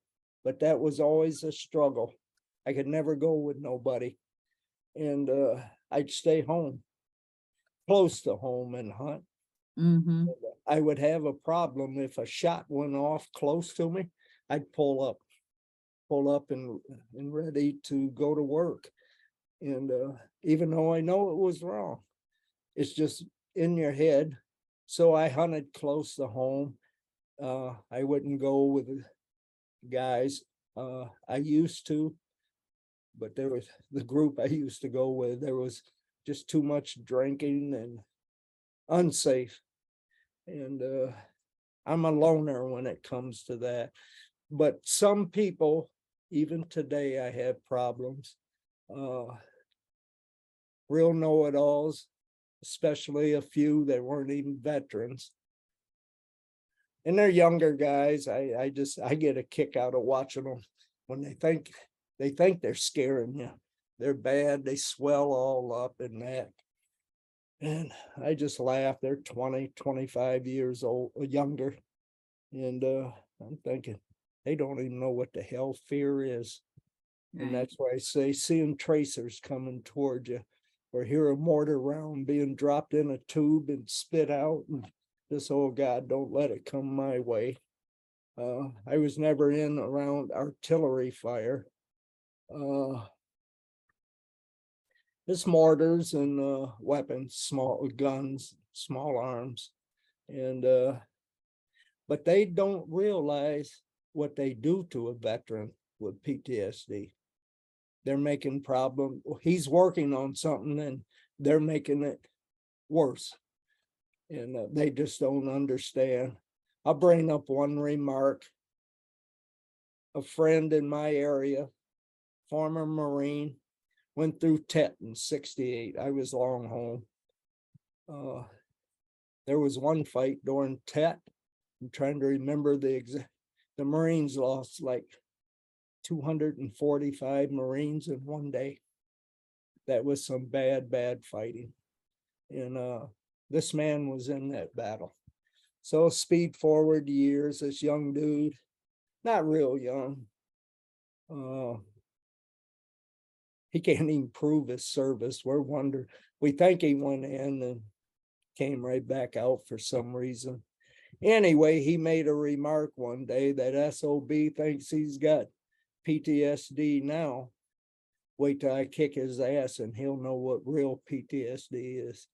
S2: but that was always a struggle. I could never go with nobody. And I'd stay home, close to home, and hunt.
S1: Mm-hmm.
S2: I would have a problem if a shot went off close to me. I'd pull up and ready to go to work. And even though I know it was wrong, it's just in your head. So I hunted close to home. I wouldn't go with the guys. I used to, but there was the group I used to go with, there was just too much drinking and unsafe. And I'm a loner when it comes to that. But some people, even today, I have problems. Uh, Real know-it-alls, especially a few that weren't even veterans. And they're younger guys. I get a kick out of watching them when they think they're scaring you. They're bad, they swell all up in that. And I just laugh. They're 20, 25 years old, younger. And I'm thinking, they don't even know what the hell fear is. And
S1: Right.
S2: that's why I say seeing tracers coming toward you, or hear a mortar round being dropped in a tube and spit out, and just, oh God, don't let it come my way. I was never in around artillery fire. Uh, it's mortars and weapons, small guns, small arms, and but they don't realize what they do to a veteran with PTSD. They're making problem. He's working on something, and they're making it worse, and they just don't understand. I'll bring up one remark. A friend in my area, former Marine, went through TET in '68. I was long home. There was one fight during TET. I'm trying to remember the exact. The Marines lost like 245 Marines in one day. That was some bad fighting. And this man was in that battle. So speed forward years, this young dude, not real young. He can't even prove his service. We think he went in and came right back out for some reason. Anyway, he made a remark one day that SOB thinks he's got PTSD now. Wait till I kick his ass and he'll know what real PTSD is.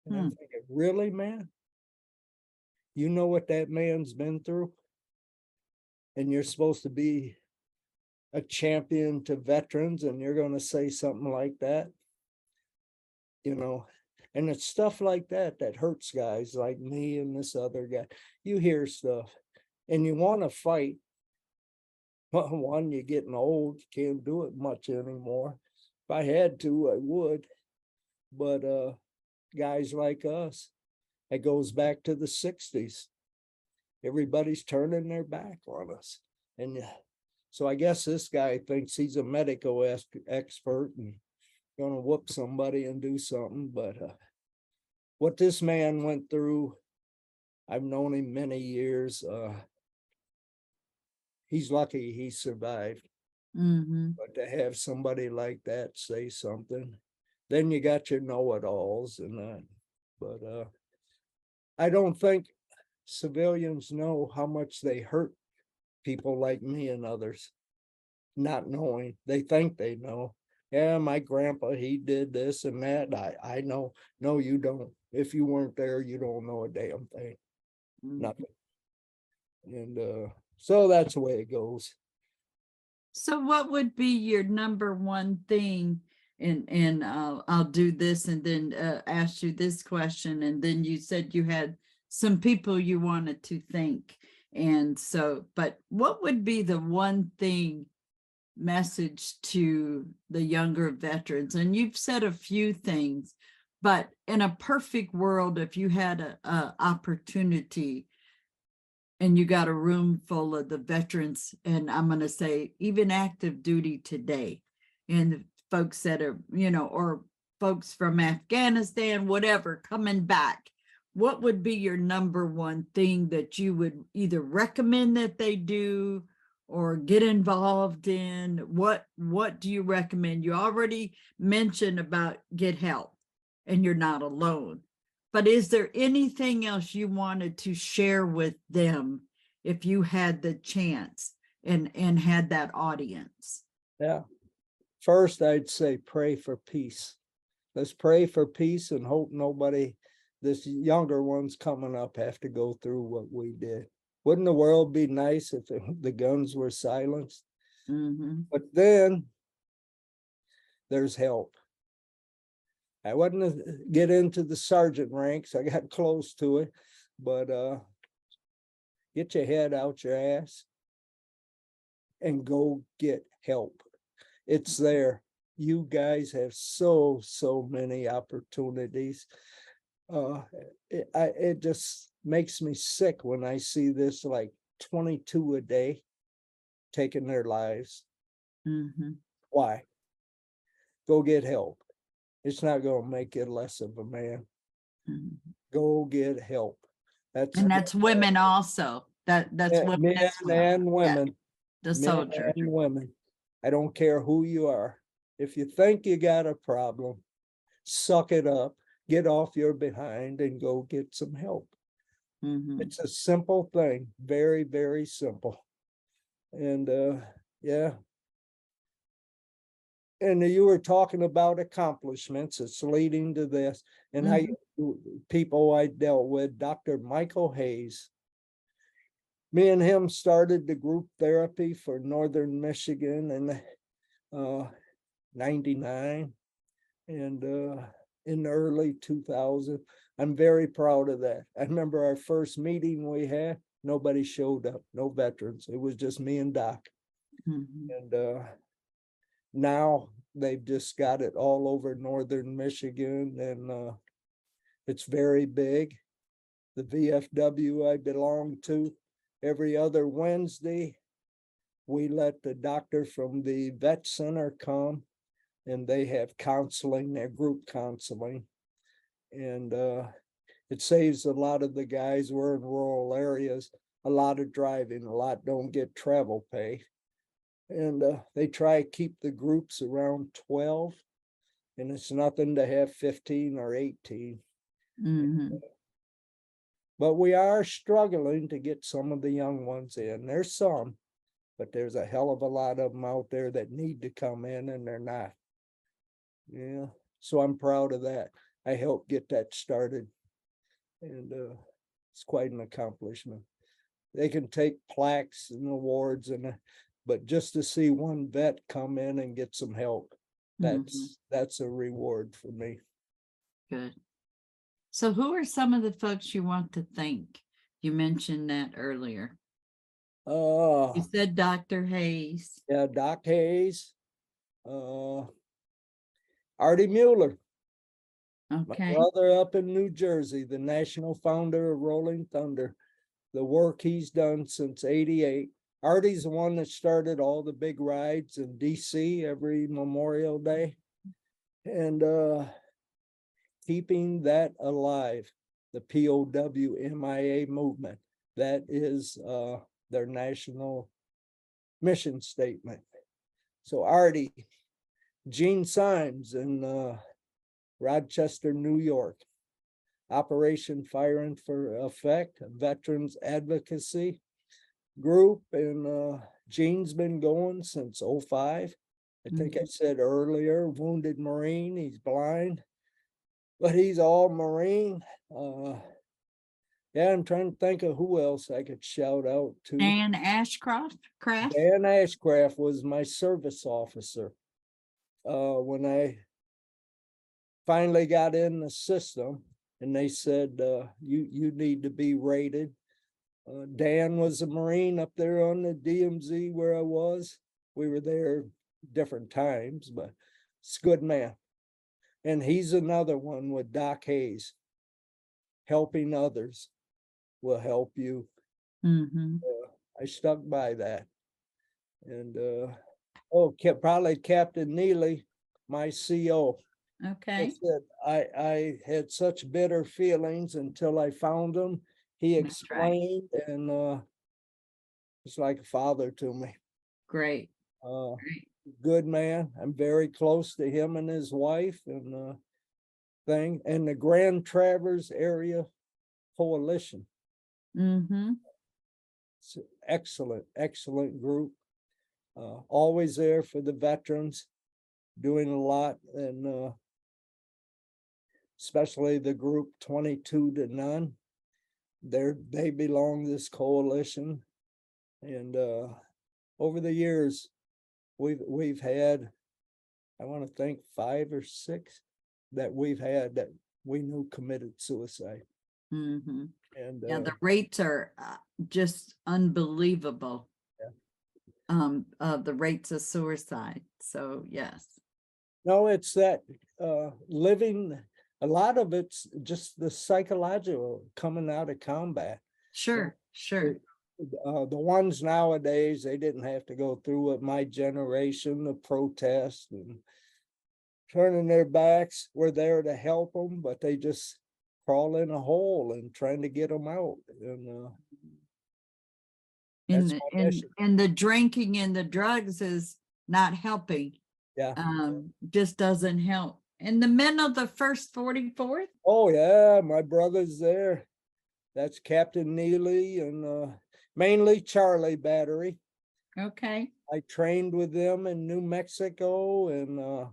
S2: And I'm thinking, really, man? You know what that man's been through? And you're supposed to be a champion to veterans, and you're going to say something like that? You know, and it's stuff like that that hurts guys like me and this other guy. You hear stuff and you want to fight. Well, one, you're getting old, you can't do it much anymore. If I had to, I would. But guys like us, it goes back to the 60s. everybody's turning their back on us. And so I guess this guy thinks he's a medical expert and gonna whoop somebody and do something. But what this man went through, I've known him many years. He's lucky he survived.
S1: Mm-hmm.
S2: But to have somebody like that say something, then you got your know-it-alls and that. But I don't think civilians know how much they hurt people like me and others, not knowing. They think they know. Yeah, my grandpa, he did this and that. I know. No, you don't. If you weren't there, you don't know a damn thing. Nothing. And so that's the way it goes.
S1: So what would be your number one thing? And I'll do this and then ask you this question. And then you said you had some people you wanted to thank. And so, but what would be the one thing message to the younger veterans? And you've said a few things, but in a perfect world, if you had a opportunity and you got a room full of the veterans, and I'm going to say even active duty today, and the folks that are, or folks from Afghanistan, whatever, coming back, what would be your number one thing that you would either recommend that they do or get involved in? What do you recommend? You already mentioned about get help and you're not alone. But is there anything else you wanted to share with them if you had the chance and had that audience?
S2: Yeah. First, I'd say pray for peace. Let's pray for peace and hope nobody, this younger ones coming up, have to go through what we did. Wouldn't the world be nice if the guns were silenced?
S1: Mm-hmm.
S2: But then there's help. I wouldn't get into the sergeant ranks. I got close to it, but get your head out your ass and go get help. It's there. You guys have so many opportunities. It just makes me sick when I see this, like 22 a day taking their lives.
S1: Mm-hmm.
S2: Why? Go get help. It's not going to make you less of a man.
S1: Mm-hmm.
S2: Go get help.
S1: That's women also. That's women
S2: men
S1: as well.
S2: and women.
S1: Yeah. The
S2: Men
S1: soldiers.
S2: and women. I don't care who you are. If you think you got a problem, suck it up, get off your behind and go get some help.
S1: Mm-hmm.
S2: It's a simple thing, very, very simple. And yeah. And you were talking about accomplishments. It's leading to this. And people I dealt with, Dr. Michael Hayes. Me and him started the group therapy for Northern Michigan in 99 and in the early 2000s. I'm very proud of that. I remember our first meeting we had, nobody showed up, no veterans. It was just me and Doc.
S1: Mm-hmm.
S2: And now they've just got it all over Northern Michigan, and it's very big. The VFW I belong to, every other Wednesday, we let the doctor from the vet center come, and they have counseling, their group counseling. And it saves a lot of the guys, we're in rural areas, a lot of driving, a lot don't get travel pay. And they try to keep the groups around 12, and it's nothing to have 15 or 18.
S1: Mm-hmm.
S2: But we are struggling to get some of the young ones in. There's some, but there's a hell of a lot of them out there that need to come in, and they're not. Yeah, so I'm proud of that. I helped get that started, and it's quite an accomplishment. They can take plaques and awards, but just to see one vet come in and get some help, that's a reward for me.
S1: Good. So who are some of the folks you want to thank? You mentioned that earlier. You said Dr. Hayes.
S2: Yeah, Doc Hayes, Artie Mueller,
S1: Okay.
S2: my brother up in New Jersey, the national founder of Rolling Thunder. the work he's done since '88. Artie's the one that started all the big rides in DC every Memorial Day. And keeping that alive, the POW MIA movement. That is their national mission statement. So Artie, Gene Symes in Rochester, New York, Operation Firing for Effect, Veterans Advocacy Group, and Gene's been going since '05. I think I said earlier, wounded Marine, he's blind, but he's all Marine. Yeah, I'm trying to think of who else I could shout out to.
S1: Dan Ashcroft,
S2: Dan Ashcraft was my service officer. When I finally got in the system, and they said, you need to be rated. Dan was a Marine up there on the DMZ where I was. We were there different times, but it's a good man. And he's another one with Doc Hayes. Helping others will help you. I stuck by that. And probably Captain Neely, my CO.
S1: Okay.
S2: Said I had such bitter feelings until I found him. He explained, and it's like a father to me.
S1: Great.
S2: Good man. I'm very close to him and his wife and thing. And the Grand Traverse Area Coalition. It's an excellent group. Always there for the veterans, doing a lot, and especially the group 22 to None. They belong to this coalition, and over the years, we've had, I want to think 5 or 6 that we've had that we knew committed suicide. And
S1: yeah, the rates are just unbelievable. The rates of suicide. So yes.
S2: No, it's that living. A lot of it's just the psychological coming out of combat.
S1: Sure.
S2: The ones nowadays, they didn't have to go through with my generation, the protest and turning their backs. We're there to help them, but they just crawl in a hole and trying to get them out.
S1: And the drinking and the drugs is not helping.
S2: Yeah.
S1: Just doesn't help. And the men of the 1st 44th?
S2: Oh yeah, my brother's there. That's Captain Neely and mainly Charlie Battery.
S1: Okay.
S2: I trained with them in New Mexico, and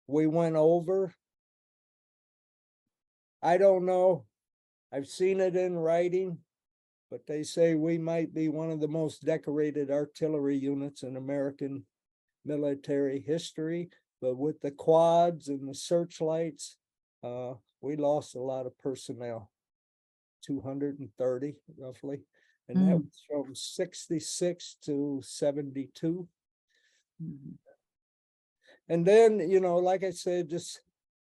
S2: we went over. I don't know. I've seen it in writing, but they say we might be one of the most decorated artillery units in American military history. But with the quads and the searchlights, we lost a lot of personnel, 230 roughly. And that was from 66 to 72. And then, like I said, just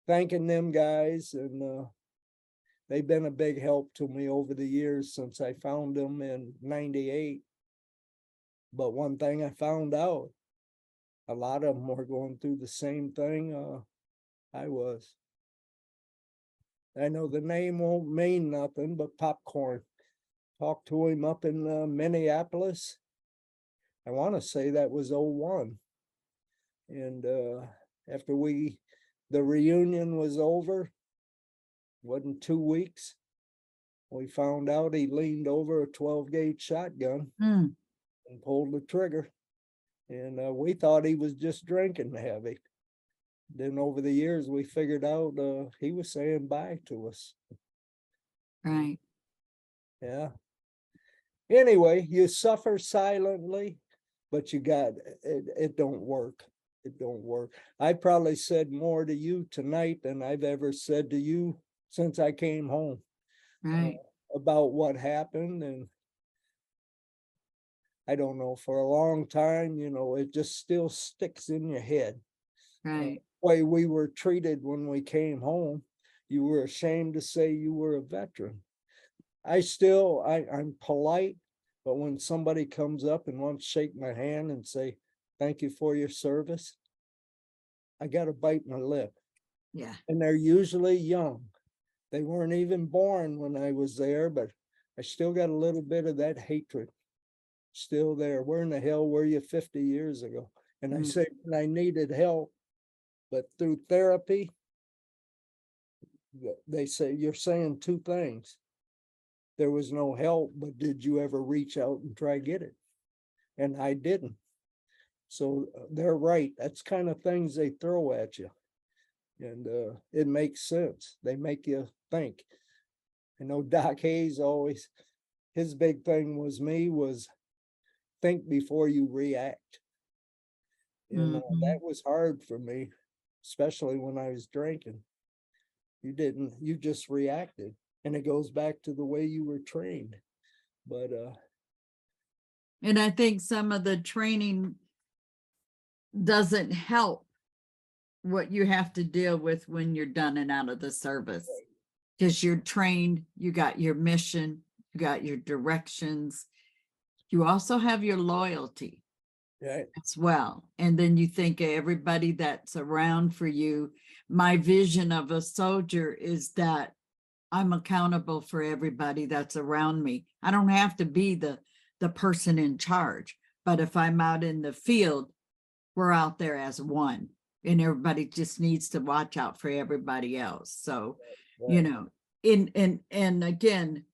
S2: thanking them guys, and they've been a big help to me over the years since I found them in '98. But one thing I found out, a lot of them were going through the same thing I was. I know the name won't mean nothing, but Popcorn. Talked to him up in Minneapolis. I want to say that was '01. And after the reunion was over, wasn't 2 weeks, we found out he leaned over a 12-gauge shotgun and pulled the trigger. And we thought he was just drinking heavy. Then over the years, we figured out he was saying bye to us.
S1: Right.
S2: Yeah. Anyway, you suffer silently, but you got it. It don't work. It don't work. I probably said more to you tonight than I've ever said to you since I came home.
S1: Right.
S2: About what happened. And I don't know, for a long time, it just still sticks in your head.
S1: Right.
S2: Way we were treated when we came home, you were ashamed to say you were a veteran. I'm polite, but when somebody comes up and wants to shake my hand and say, thank you for your service, I gotta bite my lip.
S1: Yeah.
S2: And they're usually young. They weren't even born when I was there, but I still got a little bit of that hatred still there. Where in the hell were you 50 years ago? And I
S1: Mm.
S2: say, when I needed help, but through therapy, they say, you're saying two things. There was no help, but did you ever reach out and try to get it? And I didn't. So they're right. That's kind of things they throw at you. And it makes sense. They make you think. I know Doc Hayes always, his big thing was think before you react. And that was hard for me, especially when I was drinking. You just reacted. And it goes back to the way you were trained. But
S1: And I think some of the training doesn't help what you have to deal with when you're done and out of the service. Because you're trained, you got your mission, you got your directions. You also have your loyalty
S2: yeah,
S1: as well. And then you think of everybody that's around for you. My vision of a soldier is that I'm accountable for everybody that's around me. I don't have to be the person in charge, but if I'm out in the field, we're out there as one, and everybody just needs to watch out for everybody else. So, you know, and again,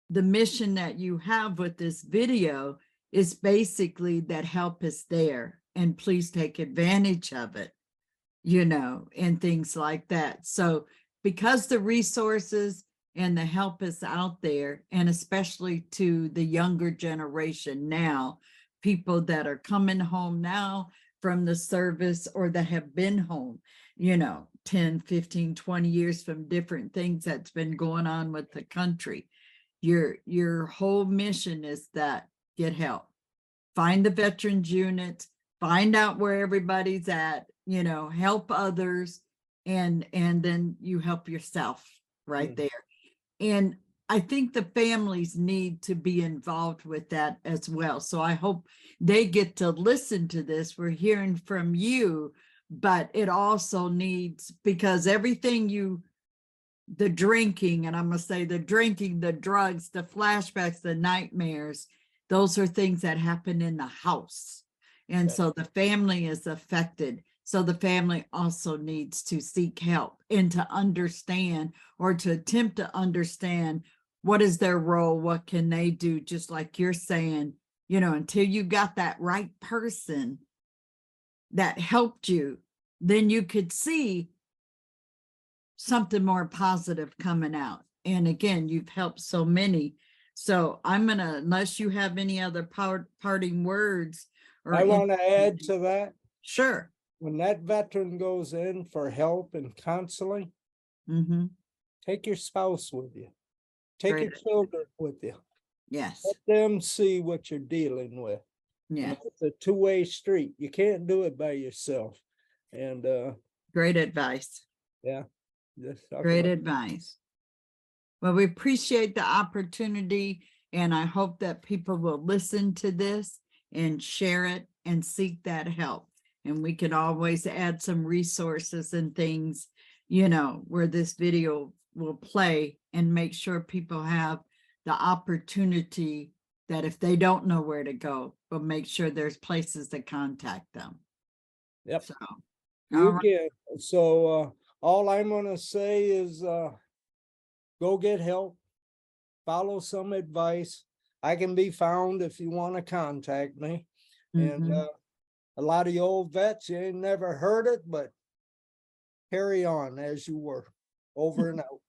S1: the mission that you have with this video is basically that help is there and please take advantage of it, you know, and things like that. So because the resources and the help is out there, and especially to the younger generation now, people that are coming home now from the service or that have been home, you know, 10, 15, 20 years from different things that's been going on with the country. Your whole mission is that get help, find the veterans unit, find out where everybody's at, you know, help others, and then you help yourself right there. And I think the families need to be involved with that as well. So I hope they get to listen to this. We're hearing from you, but it also needs, because everything the drinking, and I'm going to say the drinking, the drugs, the flashbacks, the nightmares, those are things that happen in the house. And so the family is affected. So the family also needs to seek help and to understand, or to attempt to understand, what is their role? What can they do? Just like you're saying, you know, until you got that right person that helped you, then you could see something more positive coming out. And again, you've helped so many. So I'm gonna, unless you have any other parting words. Or
S2: I want to add to that.
S1: Sure.
S2: When that veteran goes in for help and counseling, take your spouse with you. Take your children with you.
S1: Yes.
S2: Let them see what you're dealing with.
S1: Yeah.
S2: It's a two-way street. You can't do it by yourself. And
S1: great advice.
S2: Yeah.
S1: Great advice. Well, we appreciate the opportunity, and I hope that people will listen to this and share it and seek that help. And we can always add some resources and things, you know, where this video will play, and make sure people have the opportunity that if they don't know where to go, but make sure there's places to contact them.
S2: Yep.
S1: So,
S2: you can. So all I'm going to say is go get help, follow some advice. I can be found if you want to contact me. And a lot of you old vets, you ain't never heard it, but carry on as you were. Over and out.